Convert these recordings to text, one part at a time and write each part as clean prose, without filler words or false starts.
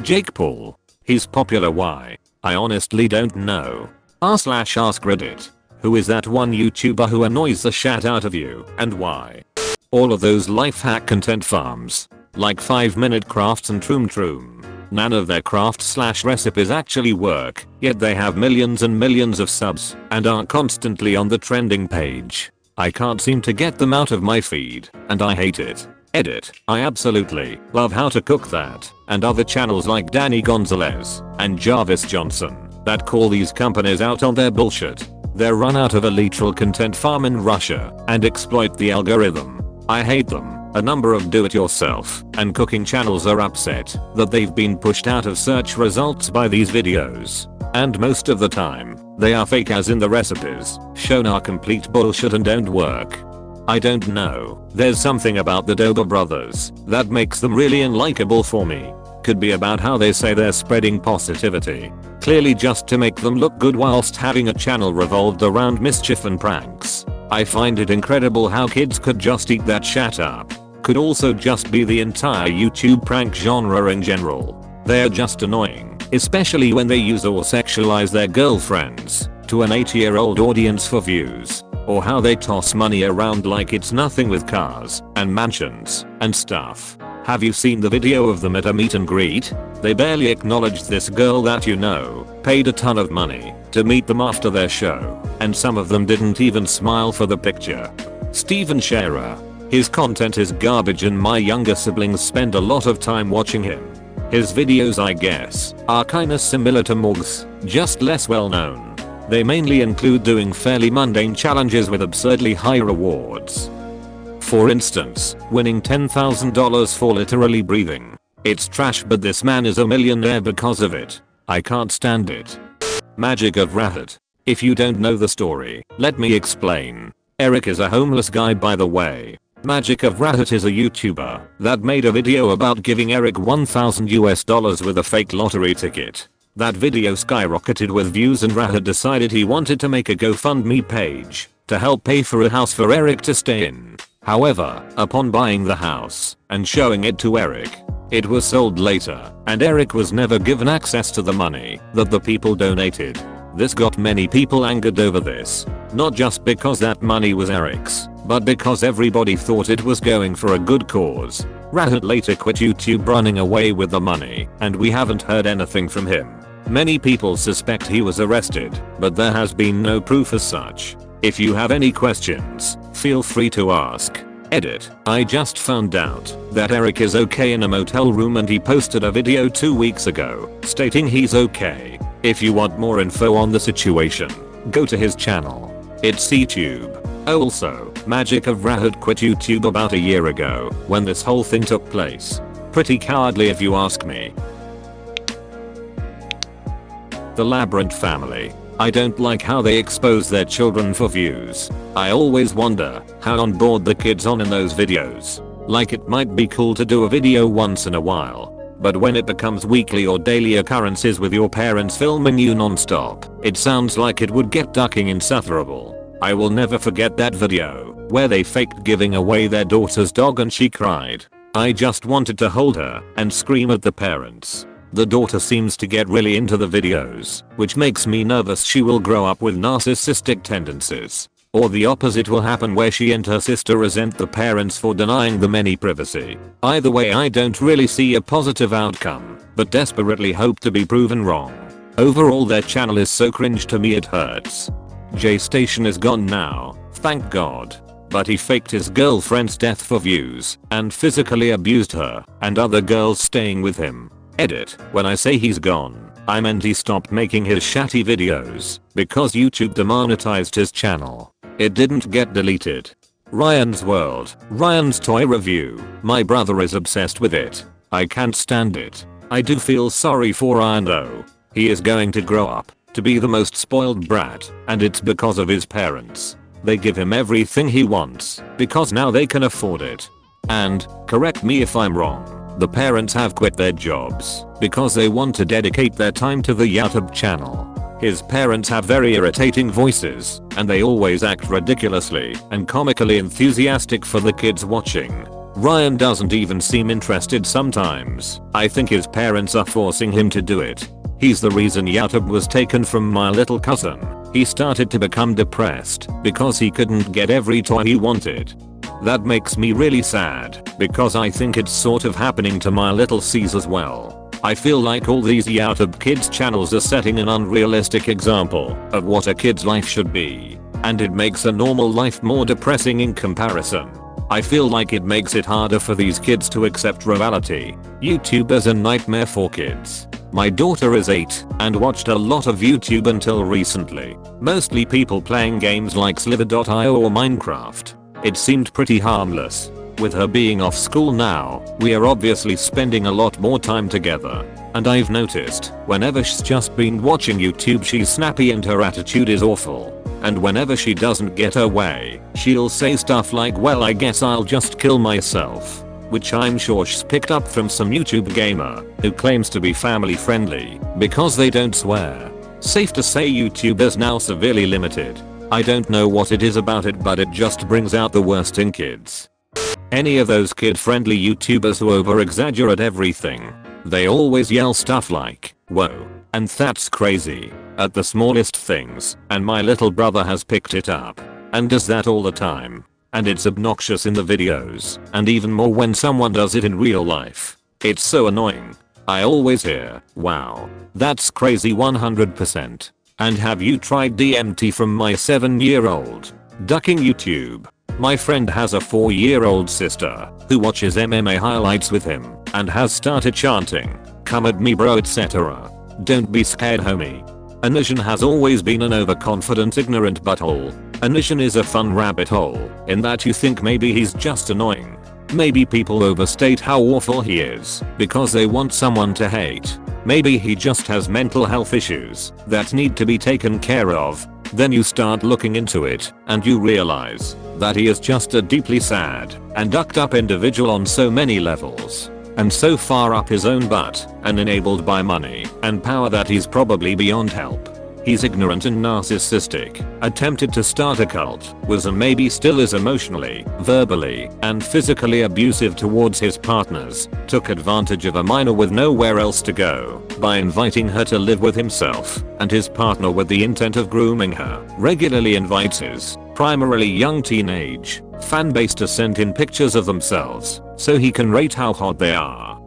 Jake Paul. He's popular, why? I honestly don't know. r/AskReddit. Who is that one YouTuber who annoys the shat out of you and why? All of those life hack content farms. Like 5-minute crafts and troom. None of their craft/recipes actually work, yet they have millions and millions of subs and are constantly on the trending page. I can't seem to get them out of my feed, and I hate it. Edit. I absolutely love How to Cook That and other channels like Danny Gonzalez and Jarvis Johnson that call these companies out on their bullshit. They're run out of a literal content farm in Russia and exploit the algorithm. I hate them. A number of do-it-yourself and cooking channels are upset that they've been pushed out of search results by these videos. And most of the time, they are fake, as in the recipes shown are complete bullshit and don't work. I don't know, there's something about the Dober brothers that makes them really unlikable for me. Could be about how they say they're spreading positivity. Clearly just to make them look good whilst having a channel revolved around mischief and pranks. I find it incredible how kids could just eat that shat up. Could also just be the entire YouTube prank genre in general. They're just annoying, especially when they use or sexualize their girlfriends to an 80-year-old audience for views. Or how they toss money around like it's nothing with cars and mansions and stuff. Have you seen the video of them at a meet and greet? They barely acknowledged this girl that paid a ton of money to meet them after their show, and some of them didn't even smile for the picture. Steven Sharer. His content is garbage and my younger siblings spend a lot of time watching him. His videos, I guess, are kinda similar to Morg's, just less well known. They mainly include doing fairly mundane challenges with absurdly high rewards. For instance, winning $10,000 for literally breathing. It's trash, but this man is a millionaire because of it. I can't stand it. Magic of Reddit. If you don't know the story, let me explain. Eric is a homeless guy, by the way. Magic of Reddit is a YouTuber that made a video about giving Eric $1,000 with a fake lottery ticket. That video skyrocketed with views and Reddit decided he wanted to make a GoFundMe page to help pay for a house for Eric to stay in. However, upon buying the house and showing it to Eric, it was sold later and Eric was never given access to the money that the people donated. This got many people angered over this, not just because that money was Eric's, but because everybody thought it was going for a good cause. Reddit later quit YouTube running away with the money, and we haven't heard anything from him. Many people suspect he was arrested, but there has been no proof as such. If you have any questions, feel free to ask. Edit. I just found out that Eric is okay in a motel room and he posted a video 2 weeks ago stating he's okay. If you want more info on the situation, go to his channel. It's YouTube. Also, Magic of Reddit quit YouTube about a year ago when this whole thing took place. Pretty cowardly if you ask me. The Labyrinth family. I don't like how they expose their children for views. I always wonder how on board the kids on in those videos. Like, it might be cool to do a video once in a while, but when it becomes weekly or daily occurrences with your parents filming you non-stop, it sounds like it would get ducking insufferable. I will never forget that video where they faked giving away their daughter's dog and she cried. I just wanted to hold her and scream at the parents. The daughter seems to get really into the videos, which makes me nervous she will grow up with narcissistic tendencies. Or the opposite will happen where she and her sister resent the parents for denying them any privacy. Either way, I don't really see a positive outcome, but desperately hope to be proven wrong. Overall, their channel is so cringe to me it hurts. J Station is gone now, thank God. But he faked his girlfriend's death for views and physically abused her and other girls staying with him. Edit. When I say he's gone, I meant he stopped making his shatty videos because YouTube demonetized his channel. It didn't get deleted. Ryan's World. Ryan's Toy Review. My brother is obsessed with it. I can't stand it. I do feel sorry for Ryan though. He is going to grow up to be the most spoiled brat, and it's because of his parents. They give him everything he wants because now they can afford it. And, correct me if I'm wrong, the parents have quit their jobs because they want to dedicate their time to the YouTube channel. His parents have very irritating voices and they always act ridiculously and comically enthusiastic for the kids watching. Ryan doesn't even seem interested sometimes. I think his parents are forcing him to do it. He's the reason YouTube was taken from my little cousin. He started to become depressed because he couldn't get every toy he wanted. That makes me really sad because I think it's sort of happening to my little C's as well. I feel like all these YouTube kids channels are setting an unrealistic example of what a kid's life should be, and it makes a normal life more depressing in comparison. I feel like it makes it harder for these kids to accept reality. YouTuber's a nightmare for kids. My daughter is 8 and watched a lot of YouTube until recently. Mostly people playing games like Sliver.io or Minecraft. It seemed pretty harmless. With her being off school now, we are obviously spending a lot more time together. And I've noticed, whenever she's just been watching YouTube she's snappy and her attitude is awful. And whenever she doesn't get her way, she'll say stuff like, well, I guess I'll just kill myself. Which I'm sure she's picked up from some YouTube gamer who claims to be family friendly because they don't swear. Safe to say YouTube is now severely limited. I don't know what it is about it, but it just brings out the worst in kids. Any of those kid-friendly YouTubers who over-exaggerate everything. They always yell stuff like, whoa, and that's crazy, at the smallest things, and my little brother has picked it up and does that all the time. And it's obnoxious in the videos, and even more when someone does it in real life. It's so annoying. I always hear, wow, that's crazy 100%. And have you tried DMT from my 7-year-old? Ducking YouTube. My friend has a 4-year-old sister who watches MMA highlights with him and has started chanting, come at me bro, etc. Don't be scared homie. Anishan has always been an overconfident ignorant butthole. Anishan is a fun rabbit hole in that you think maybe he's just annoying. Maybe people overstate how awful he is because they want someone to hate. Maybe he just has mental health issues that need to be taken care of. Then you start looking into it and you realize that he is just a deeply sad and ducked up individual on so many levels. And so far up his own butt and enabled by money and power that he's probably beyond help. He's ignorant and narcissistic, attempted to start a cult, was and maybe still is emotionally, verbally, and physically abusive towards his partners, took advantage of a minor with nowhere else to go by inviting her to live with himself and his partner with the intent of grooming her, regularly invites his, primarily young teenage, fanbase to send in pictures of themselves so he can rate how hot they are.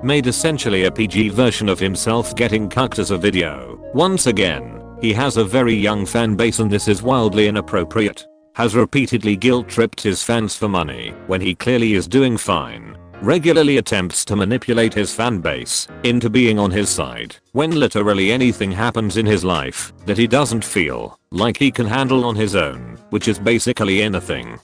Made essentially a PG version of himself getting cucked as a video. Once again, he has a very young fan base and this is wildly inappropriate. Has repeatedly guilt-tripped his fans for money when he clearly is doing fine. Regularly attempts to manipulate his fan base into being on his side when literally anything happens in his life that he doesn't feel like he can handle on his own, which is basically anything.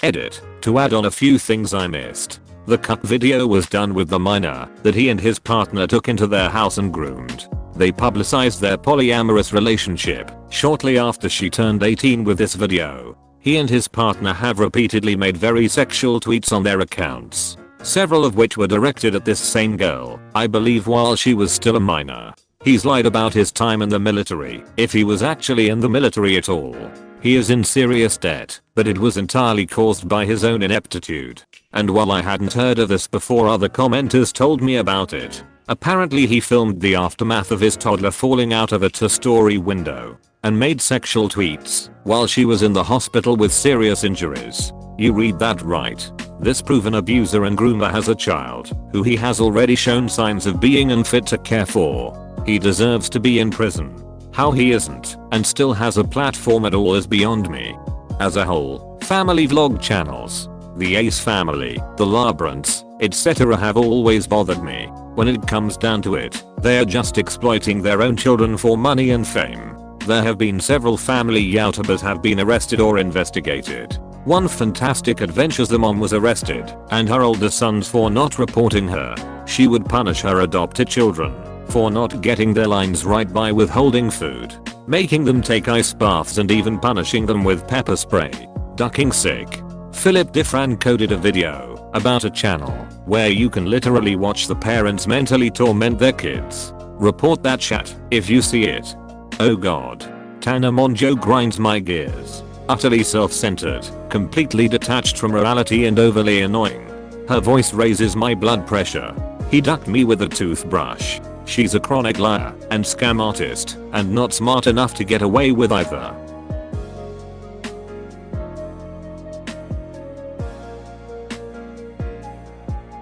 Edit. To add on a few things I missed. The cut video was done with the minor that he and his partner took into their house and groomed. They publicized their polyamorous relationship shortly after she turned 18 with this video. He and his partner have repeatedly made very sexual tweets on their accounts, several of which were directed at this same girl, I believe while she was still a minor. He's lied about his time in the military, if he was actually in the military at all. He is in serious debt, but it was entirely caused by his own ineptitude. And while I hadn't heard of this before, other commenters told me about it. Apparently he filmed the aftermath of his toddler falling out of a two-story window and made sexual tweets while she was in the hospital with serious injuries. You read that right. This proven abuser and groomer has a child who he has already shown signs of being unfit to care for. He deserves to be in prison. How he isn't and still has a platform at all is beyond me. As a whole, family vlog channels, the Ace family, the Labrants, etc. have always bothered me. When it comes down to it, they are just exploiting their own children for money and fame. There have been several family YouTubers have been arrested or investigated. One Fantastic Adventures, the mom was arrested and her older sons for not reporting her. She would punish her adopted children for not getting their lines right by withholding food, making them take ice baths and even punishing them with pepper spray. Ducking sick. Philip Diffran coded a video about a channel where you can literally watch the parents mentally torment their kids. Report that chat if you see it. Oh god. Tana Monjo grinds my gears. Utterly self-centered, completely detached from reality and overly annoying. Her voice raises my blood pressure. He ducked me with a toothbrush. She's a chronic liar and scam artist and not smart enough to get away with either.